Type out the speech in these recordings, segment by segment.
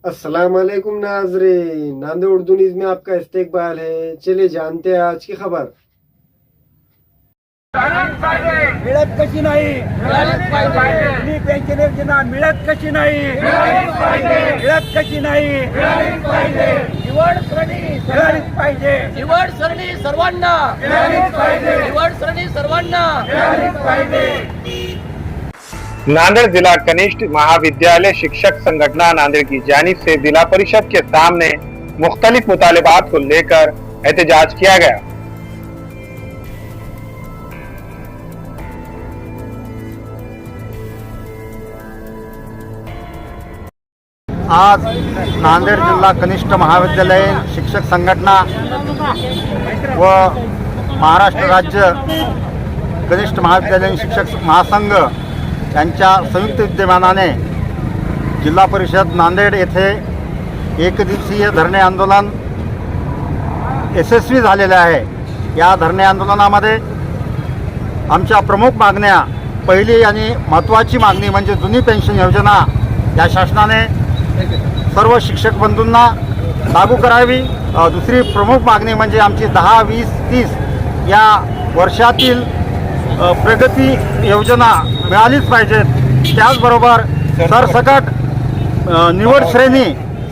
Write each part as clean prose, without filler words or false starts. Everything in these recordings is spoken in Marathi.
अस्सलाम वालेकुम नाजरीन, नांदेड़ उर्दू न्यूज में आपका इस्तकबाल है। चलिए जानते हैं आज की खबर। मिळत कशी नाही, जुनी पेन्शन योजना मिळत कशी नाही, मिळत कशी नाही, निवड सरणी मिळालीच पाहिजे, निवड सरणी सर्वांना मिळालीच पाहिजे, निवड सरणी सर्वांना मिळालीच पाहिजे। नांदेड़ जिला कनिष्ठ महाविद्यालय शिक्षक संगठन नांदेड़ की जानिब से जिला परिषद के सामने मुख्तलिफ मुतालिबात को लेकर एहतजाज किया गया। आज नांदेड़ जिल्हा कनिष्ठ महाविद्यालय शिक्षक संघटना व महाराष्ट्र राज्य कनिष्ठ महाविद्यालयीन शिक्षक महासंघ यांच्या संयुक्त विद्यमानाने जिल्हा परिषद नांदेड येथे एकदिवसीय धरणे आंदोलन यशस्वी झालेले आहे। या धरणे आंदोलनामध्ये आमच्या प्रमुख मागण्या, पहिली आणि महत्त्वाची मागणी म्हणजे जुनी पेन्शन योजना या शासनाने सर्व शिक्षक बंधूंना लागू करावी। दुसरी प्रमुख मागणी म्हणजे आमची 10, 20, 30 या वर्षातील प्रगती योजना मिळालीच पाहिजेत। त्याचबरोबर सरसकट निवड श्रेणी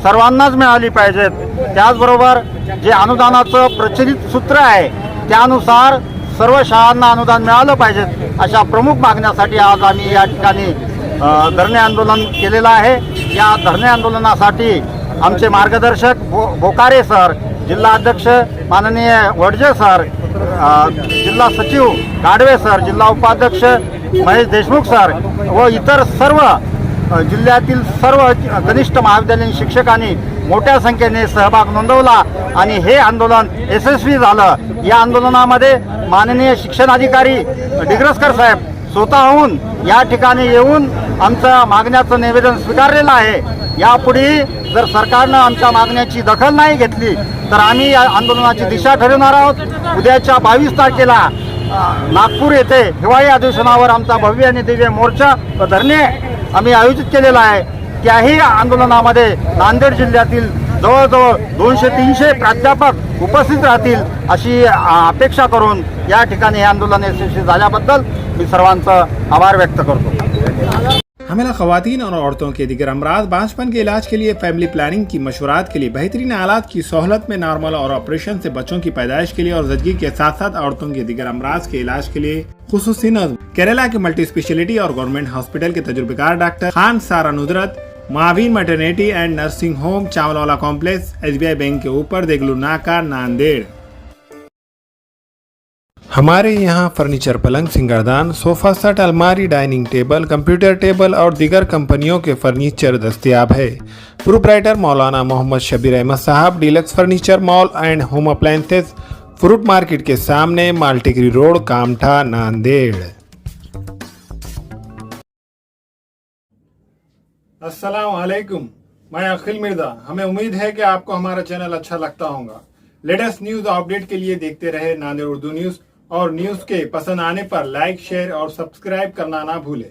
सर्वांनाच मिळाली पाहिजेत। त्याचबरोबर जे अनुदानाचं प्रचलित सूत्र आहे त्यानुसार सर्व शाळांना अनुदान मिळालं पाहिजेत। अशा प्रमुख मागण्यासाठी आज आम्ही या ठिकाणी धरणे आंदोलन केलेलं आहे। या धरणे आंदोलनासाठी आमचे मार्गदर्शक बोकारे सर, जिल्हा अध्यक्ष माननीय वडजे सर, जिल्हा सचिव गाडवे सर, जिल्हा उपाध्यक्ष महेश देशमुख सर व इतर सर्व जिल्ह्यातील सर्व कनिष्ठ महाविद्यालयीन शिक्षकांनी मोठ्या संख्येने सहभाग नोंदवला आणि हे आंदोलन यशस्वी झालं। या आंदोलनामध्ये माननीय शिक्षणाधिकारी डिग्रसकर साहेब स्वतःहून या ठिकाणी येऊन आमच्या मागण्याचं निवेदन स्वीकारलेलं आहे। यापुढे जर सरकारनं आमच्या मागण्याची दखल नाही घेतली तर आम्ही या आंदोलनाची दिशा ठरवणार आहोत। उद्याच्या 22 तारखेला नागपूर येथे हिवाळी अधिवेशनावर आमचा भव्य आणि दिव्य मोर्चा व धरणे आम्ही आयोजित केलेला आहे। त्याही आंदोलनामध्ये नांदेड जिल्ह्यातील जवळजवळ 200-300 प्राध्यापक उपस्थित राहतील अशी अपेक्षा करून या ठिकाणी हे आंदोलन यशस्वी झाल्याबद्दल मी सर्वांचा आभार व्यक्त करतो। हमें खवातीन और औरतों के दिगर अमराज, बांझपन के इलाज के लिए, फैमिली प्लानिंग की मशवरात के लिए, बेहतरीन आलात की सहूलत में, नॉर्मल और ऑपरेशन से बच्चों की पैदाइश के लिए और ज़चगी के साथ साथ औरतों के दिगर अमराज के इलाज के लिए खुसूसी नज़्म केरला के मल्टी स्पेशलिटी और गवर्नमेंट हॉस्पिटल के तजुर्बेकार doctor Khan Sara Nudrat, Mavin maternity and nursing home, Chawalwala complex, SBI bank के ऊपर, देगलू नाका, नांदेड़। हमारे यहाँ फर्नीचर, पलंग, सिंगारदान, सोफा सेट, अलमारी, डाइनिंग टेबल, कंप्यूटर टेबल और दीगर कंपनियों के फर्नीचर दस्तयाब है। प्रोप्राइटर मौलाना मोहम्मद शबीर अहमद साहब, deluxe furniture mall and home appliances, fruit market के सामने, मालटेकरी रोड, कामठा, नांदेड़। अस्सलाम वालेकुम, मैं अखिल मिर्जा। हमें उम्मीद है कि आपको हमारा चैनल अच्छा लगता होगा। लेटेस्ट न्यूज अपडेट के लिए देखते रहे नांदेड़ उर्दू न्यूज और न्यूज के पसंद आने पर लाइक, शेयर और सब्सक्राइब करना ना भूलें।